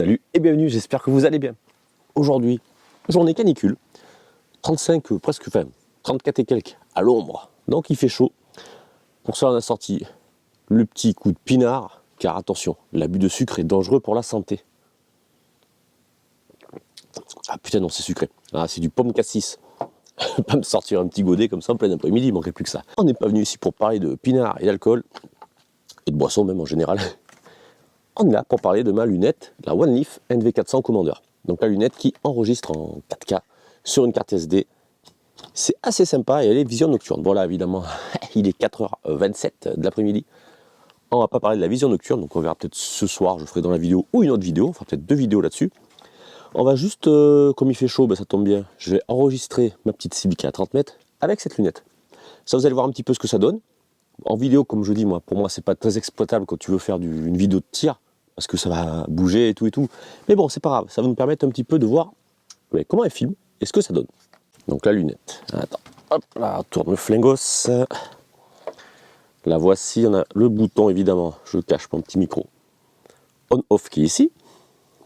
Salut et bienvenue, j'espère que vous allez bien. Aujourd'hui, journée canicule, 35, presque, enfin, 34 et quelques à l'ombre, donc il fait chaud. Pour ça, on a sorti le petit coup de pinard, car attention, l'abus de sucre est dangereux pour la santé. Ah putain, non, c'est sucré. Ah, c'est du pomme cassis. Pas me sortir un petit godet comme ça en plein après-midi, il manquerait plus que ça. On n'est pas venu ici pour parler de pinard et d'alcool, et de boissons même en général. On est là pour parler de ma lunette, la One Leaf NV400 Commander. Donc la lunette qui enregistre en 4K sur une carte SD. C'est assez sympa et elle est vision nocturne. Voilà, évidemment, il est 4h27 de l'après-midi. On va pas parler de la vision nocturne, donc on verra peut-être ce soir, je ferai dans la vidéo ou une autre vidéo, on fera peut-être 2 vidéos là-dessus. On va juste, comme il fait chaud, ben ça tombe bien, je vais enregistrer ma petite cible qui est à 30 mètres avec cette lunette. Ça, vous allez voir un petit peu ce que ça donne. En vidéo, comme je dis, moi, pour moi, c'est pas très exploitable quand tu veux faire une vidéo de tir, parce que ça va bouger et tout et tout. Mais bon, c'est pas grave, ça va nous permettre un petit peu de voir comment elle filme et ce que ça donne. Donc la lunette, attends, hop là, on tourne le flingos. La voici, on a le bouton évidemment, je cache mon petit micro. On-off qui est ici,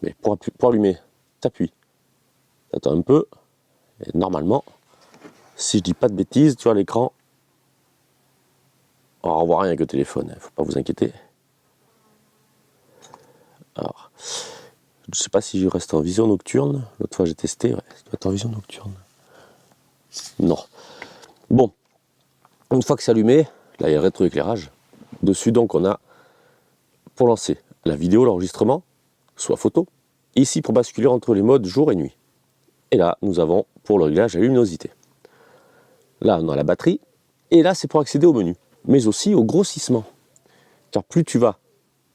mais pour allumer, t'appuies. Attends un peu, et normalement, si je dis pas de bêtises, tu vois l'écran, on ne voit rien avec le téléphone, il ne faut pas vous inquiéter. Alors, je ne sais pas si je reste en vision nocturne. L'autre fois j'ai testé, ouais, ça doit être en vision nocturne. Non. Bon, une fois que c'est allumé, là il y a le rétroéclairage. Dessus donc on a, pour lancer la vidéo, l'enregistrement, soit photo. Ici pour basculer entre les modes jour et nuit. Et là nous avons pour le réglage la luminosité. Là on a la batterie. Et là c'est pour accéder au menu. Mais aussi au grossissement. Car plus tu vas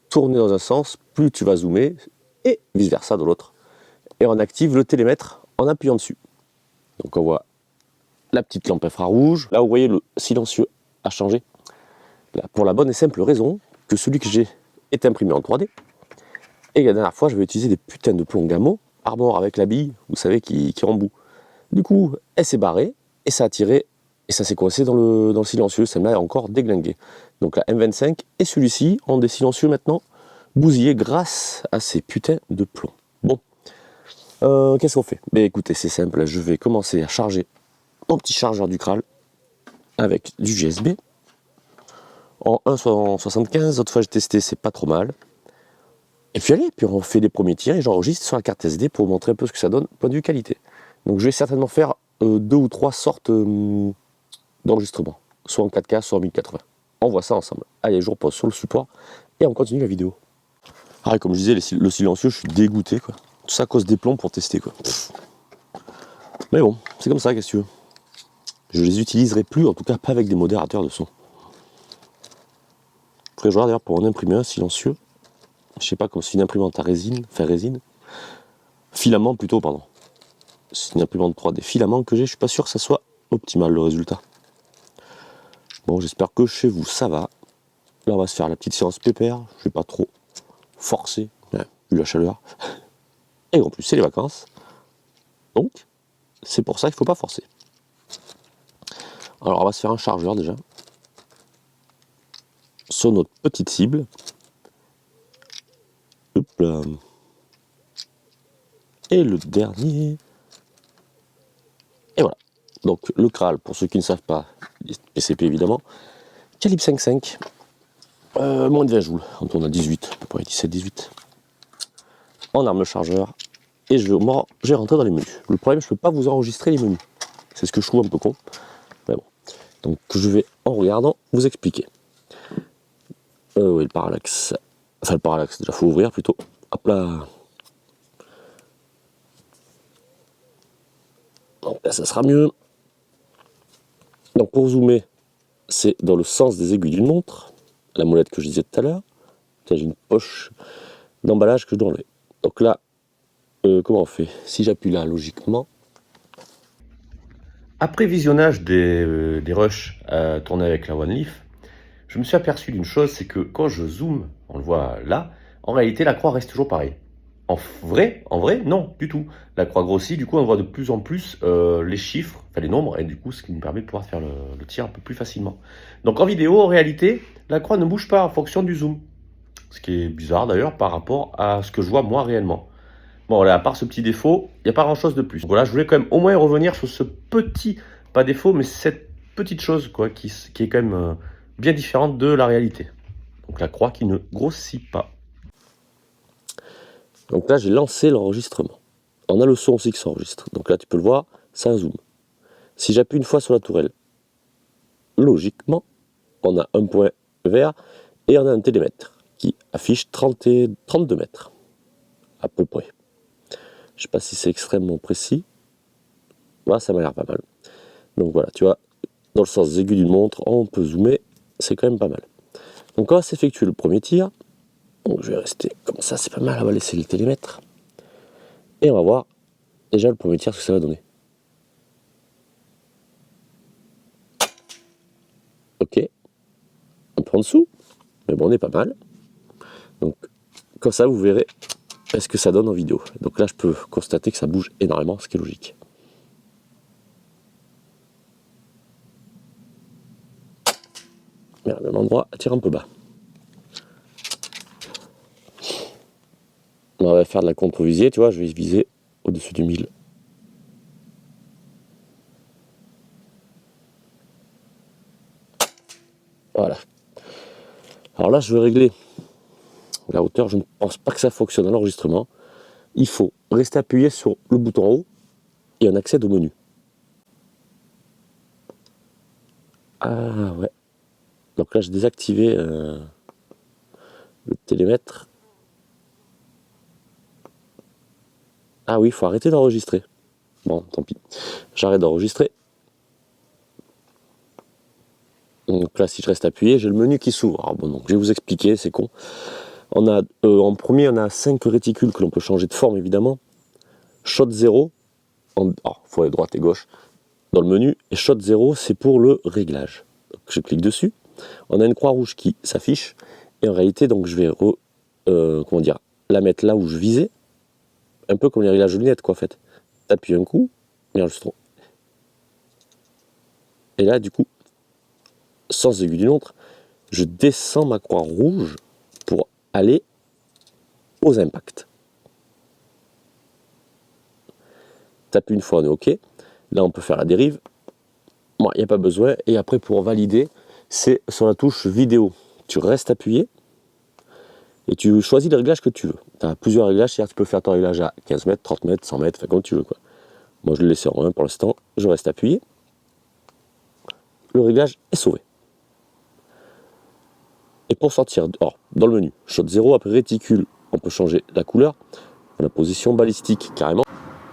tourner dans un sens, plus tu vas zoomer, et vice versa dans l'autre. Et on active le télémètre en appuyant dessus. Donc on voit la petite lampe infrarouge. Là vous voyez le silencieux a changé. Là, pour la bonne et simple raison que celui que j'ai est imprimé en 3D. Et la dernière fois je vais utiliser des putains de plombs Gamo, Arbor avec la bille, vous savez, qui rembout. Du coup, elle s'est barrée, et ça a tiré, et ça s'est coincé dans le silencieux, celle-là est encore déglinguée. Donc la M25 et celui-ci ont des silencieux maintenant bousillés grâce à ces putains de plombs. Bon, qu'est-ce qu'on fait? Ben écoutez, c'est simple, je vais commencer à charger mon petit chargeur du Kral avec du GSB en 1,75, l'autre fois j'ai testé, c'est pas trop mal. Et puis allez, puis on fait des premiers tirs et j'enregistre sur la carte SD pour vous montrer un peu ce que ça donne, point de vue qualité. Donc je vais certainement faire 2 ou 3 sortes d'enregistrement, soit en 4K, soit en 1080. On voit ça ensemble. Allez, je repose sur le support et on continue la vidéo. Ah, et comme je disais, le silencieux, je suis dégoûté, quoi. Tout ça à cause des plombs pour tester, quoi. Mais bon, c'est comme ça, qu'est-ce que tu veux. Je les utiliserai plus, en tout cas pas avec des modérateurs de son. Faudrait que je regarde d'ailleurs pour en imprimer un silencieux. Je sais pas, comme c'est une imprimante à résine, enfin résine. Filament plutôt, pardon. C'est une imprimante 3D filament que j'ai, je suis pas sûr que ça soit optimal le résultat. Bon, j'espère que chez vous ça va. Là on va se faire la petite séance pépère, je vais pas trop forcer, vu la chaleur. Et en plus c'est les vacances. Donc, c'est pour ça qu'il ne faut pas forcer. Alors on va se faire un chargeur déjà. Sur notre petite cible. Hop là. Et le dernier. Et voilà. Donc le Kral, pour ceux qui ne savent pas, PCP évidemment, calibre 5.5, moins de 20 joules, on tourne à 18, à peu près 17-18. En arme chargeur, et je vais rentrer dans les menus. Le problème, je ne peux pas vous enregistrer les menus. C'est ce que je trouve un peu con. Mais bon. Donc je vais, en regardant, vous expliquer. Oui, le parallaxe. Enfin, le parallaxe, déjà, il faut ouvrir plutôt. Hop là. Donc là, ça sera mieux. Donc pour zoomer, c'est dans le sens des aiguilles d'une montre. La molette que je disais tout à l'heure. J'ai une poche d'emballage que je dois enlever. Donc là, comment on fait? Si j'appuie là, logiquement. Après visionnage des rushs tournés avec la One Leaf, je me suis aperçu d'une chose, c'est que quand je zoome, on le voit là, en réalité la croix reste toujours pareille. En vrai, non, du tout. La croix grossit, du coup on voit de plus en plus les chiffres, enfin les nombres, et du coup ce qui nous permet de pouvoir faire le tir un peu plus facilement. Donc en vidéo, en réalité, la croix ne bouge pas en fonction du zoom. Ce qui est bizarre d'ailleurs par rapport à ce que je vois moi réellement. Bon, voilà, à part ce petit défaut, il n'y a pas grand-chose de plus. Voilà, je voulais quand même au moins revenir sur ce petit, pas défaut, mais cette petite chose quoi, qui est quand même bien différente de la réalité. Donc la croix qui ne grossit pas. Donc là, j'ai lancé l'enregistrement. On a le son aussi qui s'enregistre. Donc là, tu peux le voir, ça zoom. Si j'appuie une fois sur la tourelle, logiquement, on a un point vert et on a un télémètre qui affiche 32 mètres, à peu près. Je ne sais pas si c'est extrêmement précis. Voilà, ça m'a l'air pas mal. Donc voilà, tu vois, dans le sens des aiguilles d'une montre, on peut zoomer, c'est quand même pas mal. Donc on va s'effectuer le premier tir. Donc je vais rester comme ça, c'est pas mal, on va laisser le télémètre. Et on va voir déjà le premier tir ce que ça va donner. Ok, un peu en dessous, mais bon, on est pas mal. Donc comme ça, vous verrez ce que ça donne en vidéo. Donc là, je peux constater que ça bouge énormément, ce qui est logique. Mais au même endroit, tire un peu bas. On va faire de la contre-visée, tu vois, je vais viser au-dessus du 1000. Voilà. Alors là, je vais régler la hauteur. Je ne pense pas que ça fonctionne à l'enregistrement. Il faut rester appuyé sur le bouton en haut et on accède au menu. Ah ouais. Donc là, j'ai désactivé le télémètre. Ah oui, il faut arrêter d'enregistrer. Bon, tant pis. J'arrête d'enregistrer. Donc là, si je reste appuyé, j'ai le menu qui s'ouvre. Alors bon, donc je vais vous expliquer, c'est con. On a, en premier, on a 5 réticules que l'on peut changer de forme, évidemment. Shot 0, il faut aller droite et gauche dans le menu. Et Shot 0, c'est pour le réglage. Donc, je clique dessus. On a une croix rouge qui s'affiche. Et en réalité, donc, je vais la mettre là où je visais. Un peu comme les réglages de lunettes, quoi, en fait. T'appuies un coup, et enregistre. Et là, du coup, sans aiguille d'une montre, je descends ma croix rouge pour aller aux impacts. T'appuies une fois, on est OK. Là, on peut faire la dérive. Bon, il n'y a pas besoin. Et après, pour valider, c'est sur la touche vidéo. Tu restes appuyé et tu choisis les réglages que tu veux. Tu as plusieurs réglages, c'est-à-dire que tu peux faire ton réglage à 15 mètres, 30 mètres, 100 mètres, enfin comme tu veux, quoi. Moi, je le laisse en 1 pour l'instant. Je reste appuyé. Le réglage est sauvé. Et pour sortir, dans le menu, shot 0, après réticule, on peut changer la couleur, la position balistique, carrément.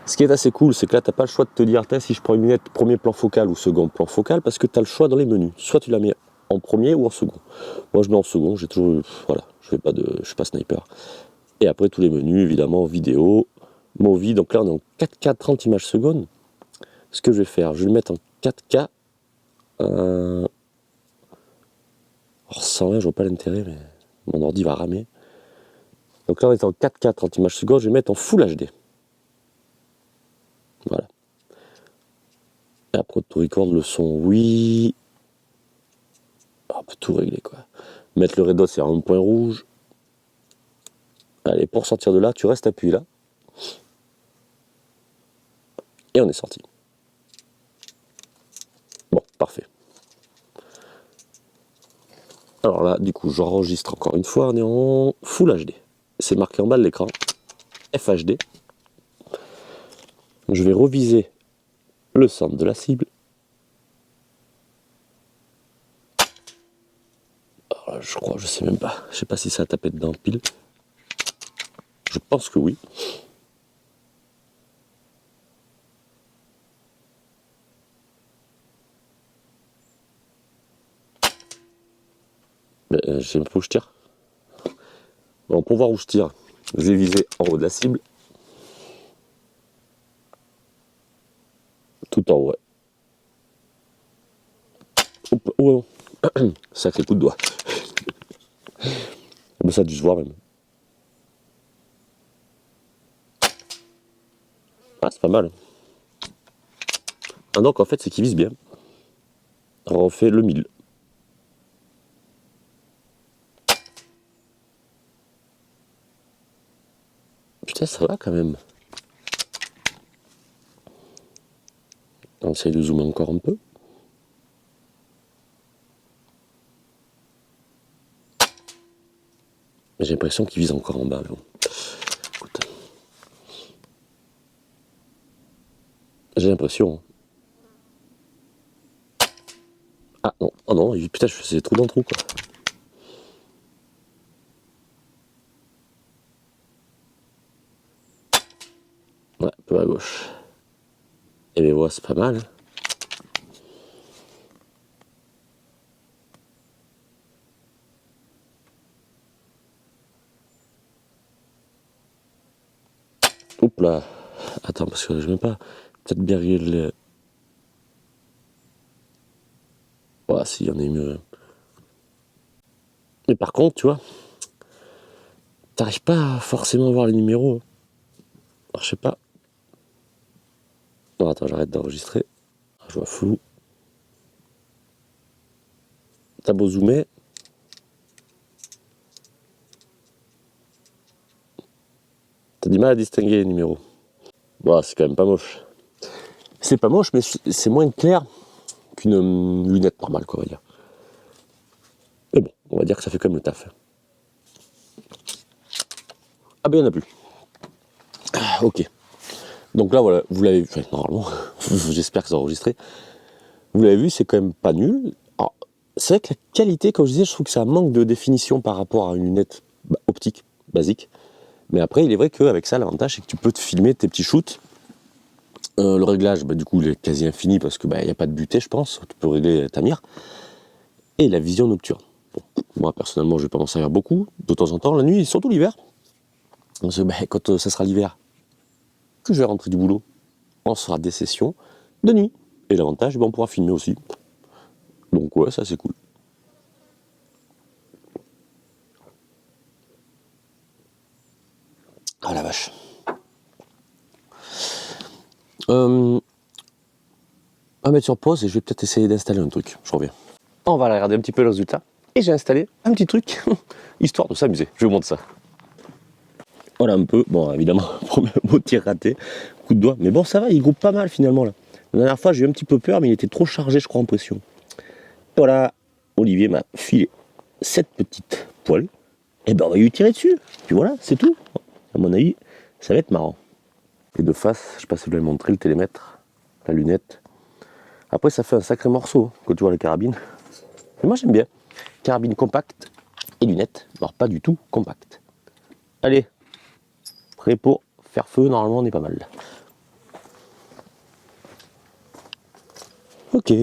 Ce qui est assez cool, c'est que là, tu n'as pas le choix de te dire, si je prends une lunette premier plan focal ou second plan focal, parce que tu as le choix dans les menus. Soit tu la mets en premier ou en second. Moi, je mets en second, j'ai toujours, voilà, je suis pas sniper. Et après, tous les menus, évidemment, vidéo, movie. Donc là, on est en 4K 30 images secondes. Ce que je vais faire, je vais le mettre en 4K. Alors 120, je vois pas l'intérêt, mais mon ordi va ramer. Donc là, on est en 4K 30 images secondes, je vais mettre en Full HD. Voilà. Et après, tout record le son, oui. On peut tout régler, quoi. Mettre le red dot, c'est un point rouge. Allez, pour sortir de là, tu restes appuyé là. Et on est sorti. Bon, parfait. Alors là, du coup, j'enregistre encore une fois, on est en Full HD. C'est marqué en bas de l'écran, FHD. Je vais reviser le centre de la cible. Alors là, je crois, je sais même pas. Je sais pas si ça a tapé dedans pile. Je pense que oui. Mais je sais même pas où je tire. Bon, pour voir où je tire, je vais viser en haut de la cible. Tout en haut, ouais. Hop, oh, sacré coup de doigt. Mais ça a dû se voir même. Ah, c'est pas mal. Ah, donc en fait, c'est qu'il vise bien. Alors, on fait le 1000. Putain, Putain, ça va quand même. On essaye de zoomer encore un peu. J'ai l'impression qu'il vise encore en bas. Mais bon. Écoute. J'ai l'impression. Ah non, oh non, putain, je faisais trop dans le trou quoi. Ouais, un peu à gauche. Et les voix, c'est pas mal. Oups là. Attends, parce que je ne pas. Peut-être bien le. Ouais, si, il y en a eu mieux. Mais par contre, tu vois, t'arrives pas forcément à voir les numéros. Alors, je sais pas. Non, attends, j'arrête d'enregistrer. Je vois flou. T'as beau zoomer. T'as du mal à distinguer les numéros. Bon, c'est quand même pas moche. C'est pas moche, mais c'est moins clair qu'une lunette normale, quoi, on va dire. Mais bon, on va dire que ça fait quand même le taf. Ah ben, il n'y en a plus. Ah, ok. Donc là, voilà, vous l'avez vu, enfin, normalement, j'espère que c'est enregistré. Vous l'avez vu, c'est quand même pas nul. Alors, c'est vrai que la qualité, comme je disais, je trouve que ça manque de définition par rapport à une lunette optique basique. Mais après, il est vrai qu'avec ça, l'avantage, c'est que tu peux te filmer tes petits shoots. Le réglage, du coup, il est quasi infini parce que n'y a pas de butée, je pense. Tu peux régler ta mire. Et la vision nocturne. Bon, moi, personnellement, je vais pas m'en servir beaucoup. De temps en temps, la nuit, surtout l'hiver. Parce que quand ça sera l'hiver, que je vais rentrer du boulot, on sera des sessions de nuit. Et l'avantage, on pourra filmer aussi. Donc ouais, ça c'est cool. Ah la vache. On va mettre sur pause et je vais peut-être essayer d'installer un truc. Je reviens. On va aller regarder un petit peu le résultat. Et j'ai installé un petit truc, histoire de s'amuser. Je vous montre ça. Voilà un peu. Bon, évidemment, premier mot tir raté. Coup de doigt. Mais bon, ça va, il groupe pas mal finalement là. La dernière fois, j'ai eu un petit peu peur, mais il était trop chargé, je crois, en pression. Voilà, Olivier m'a filé cette petite poêle. Et ben, on va lui tirer dessus. Puis voilà, c'est tout. À mon avis, ça va être marrant. Et de face, je sais pas si vous l'avez montré, le télémètre, la lunette. Après, ça fait un sacré morceau quand tu vois la carabine. Mais moi, j'aime bien. Carabine compacte et lunettes. Alors, pas du tout compacte. Allez, prêt pour faire feu. Normalement, on est pas mal. Ok.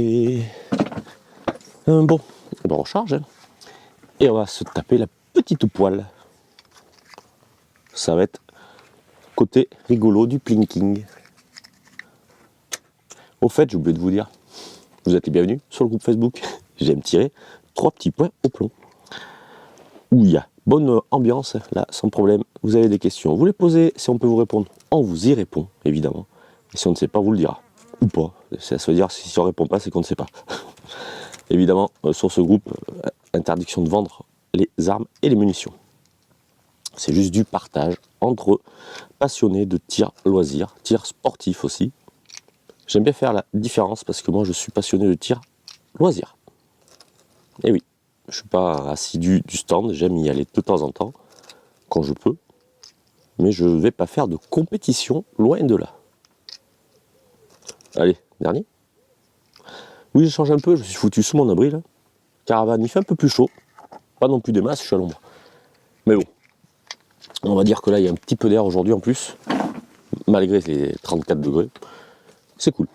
Bon, on recharge. Hein. Et on va se taper la petite poêle. Ça va être côté rigolo du plinking. Au fait, j'ai oublié de vous dire, vous êtes les bienvenus sur le groupe Facebook. J'aime tirer 3 petits points au plomb. Où il y a bonne ambiance, là, sans problème. Vous avez des questions, vous les posez. Si on peut vous répondre, on vous y répond, évidemment. Et si on ne sait pas, on vous le dira. Ou pas. Ça veut dire, si on ne répond pas, c'est qu'on ne sait pas. Évidemment, sur ce groupe, interdiction de vendre les armes et les munitions. C'est juste du partage entre passionnés de tir loisir, tir sportif aussi. J'aime bien faire la différence parce que moi je suis passionné de tir loisir. Et oui, je suis pas assidu du stand, j'aime y aller de temps en temps, quand je peux. Mais je ne vais pas faire de compétition, loin de là. Allez, dernier. Oui, je change un peu, je suis foutu sous mon abri là. Caravane, il fait un peu plus chaud. Pas non plus des masses, je suis à l'ombre. Mais bon, on va dire que là il y a un petit peu d'air aujourd'hui en plus. Malgré les 34 degrés. C'est cool.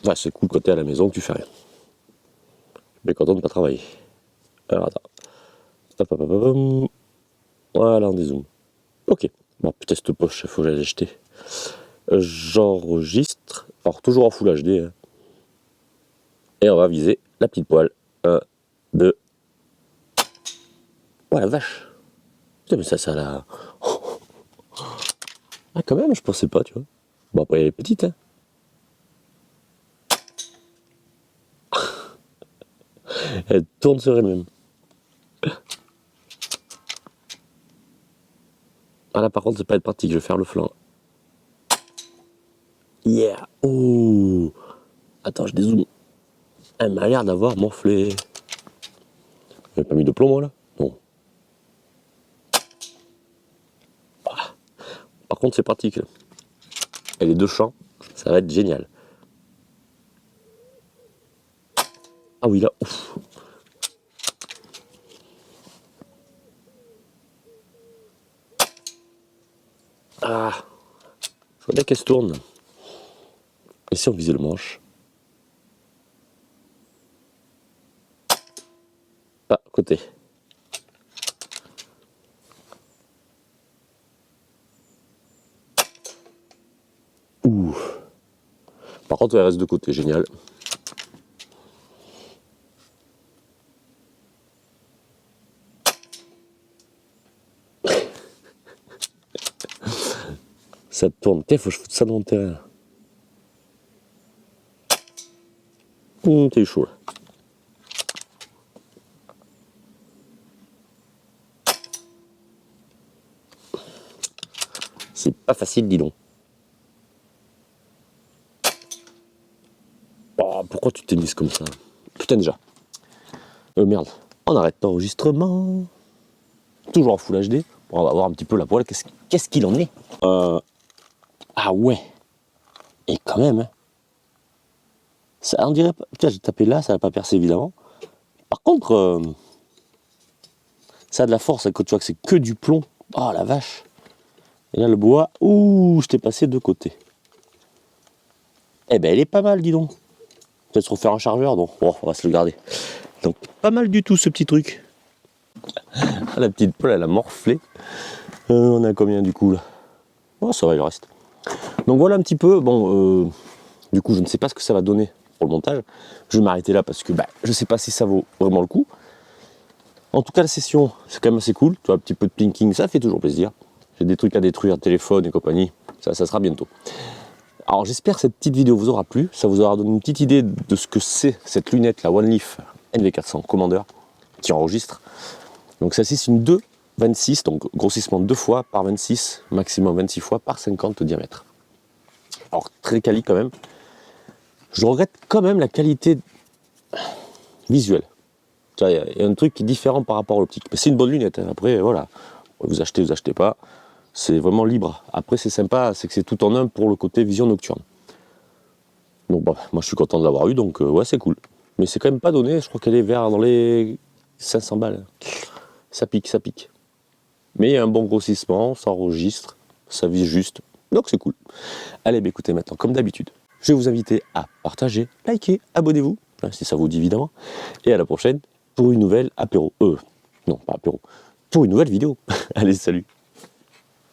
Enfin, c'est cool quand t'es à la maison, tu fais rien. Mais content de pas travailler. Alors attends. Voilà, on dézoome. Ok. Bon, putain, cette poche, il faut que j'aille l'acheter. J'enregistre. Alors, toujours en Full HD. Hein. Et on va viser la petite poêle. 1, 2. Oh la vache. Putain, mais ça la. Ah, quand même, je pensais pas, tu vois. Bon, après, elle est petite, hein. Elle tourne sur elle-même. Ah là par contre c'est pas être pratique, je vais faire le flanc. Yeah. Oh. Attends, je dézoome. Elle m'a l'air d'avoir morflé. J'avais pas mis de plomb moi là? Non. Ah. Par contre c'est pratique. Et les deux champs, ça va être génial. Ah oui là, ouf. Ah. Je vois bien qu'elle se tourne. Et si on visait le manche? Ah, côté. Ouh. Par contre, elle reste de côté, génial. Ça tourne. Tiens, faut que je foute ça dans mon terrain. T'es chaud là. C'est pas facile, dis donc. Oh, pourquoi tu t'es mise comme ça? Putain déjà. Merde. On arrête l'enregistrement. Toujours en Full HD. Bon, on va voir un petit peu la poêle. Qu'est-ce qu'il en est? Ah ouais. Et quand même, hein. Ça, on dirait pas. Putain, j'ai tapé là, ça n'a pas percé évidemment. Par contre, ça a de la force, hein, quand tu vois que c'est que du plomb. Oh la vache. Et là le bois, ouh, je t'ai passé de côté. Eh ben elle est pas mal, dis donc. Peut-être se refaire un chargeur, donc bon, on va se le garder. Donc pas mal du tout ce petit truc. Ah, la petite poêle, elle a morflé. On a combien du coup là? Oh, ça va, il reste. Donc voilà un petit peu. Bon, du coup, je ne sais pas ce que ça va donner pour le montage. Je vais m'arrêter là parce que je ne sais pas si ça vaut vraiment le coup. En tout cas, la session, c'est quand même assez cool. Tu vois, un petit peu de plinking, ça fait toujours plaisir. J'ai des trucs à détruire, téléphone et compagnie. Ça sera bientôt. Alors j'espère que cette petite vidéo vous aura plu. Ça vous aura donné une petite idée de ce que c'est cette lunette, la One Leaf NV400 Commander, qui enregistre. Donc celle-ci, c'est une 2,26, donc grossissement 2 fois par 26, maximum 26 fois par 50 de diamètre. Alors très quali quand même. Je regrette quand même la qualité visuelle. Il y a un truc qui est différent par rapport à l'optique. Mais c'est une bonne lunette, hein. Après, voilà. Vous achetez pas. C'est vraiment libre. Après, c'est sympa, c'est que c'est tout en un pour le côté vision nocturne. Donc, moi, je suis content de l'avoir eu, donc ouais, c'est cool. Mais c'est quand même pas donné. Je crois qu'elle est vers dans les 500 balles. Ça pique, ça pique. Mais il y a un bon grossissement, ça enregistre, ça vise juste. Donc, c'est cool. Allez, écoutez, maintenant, comme d'habitude, je vais vous inviter à partager, liker, abonnez-vous, si ça vous dit évidemment. Et à la prochaine pour une nouvelle apéro. Non, pas apéro. Pour une nouvelle vidéo. Allez, salut.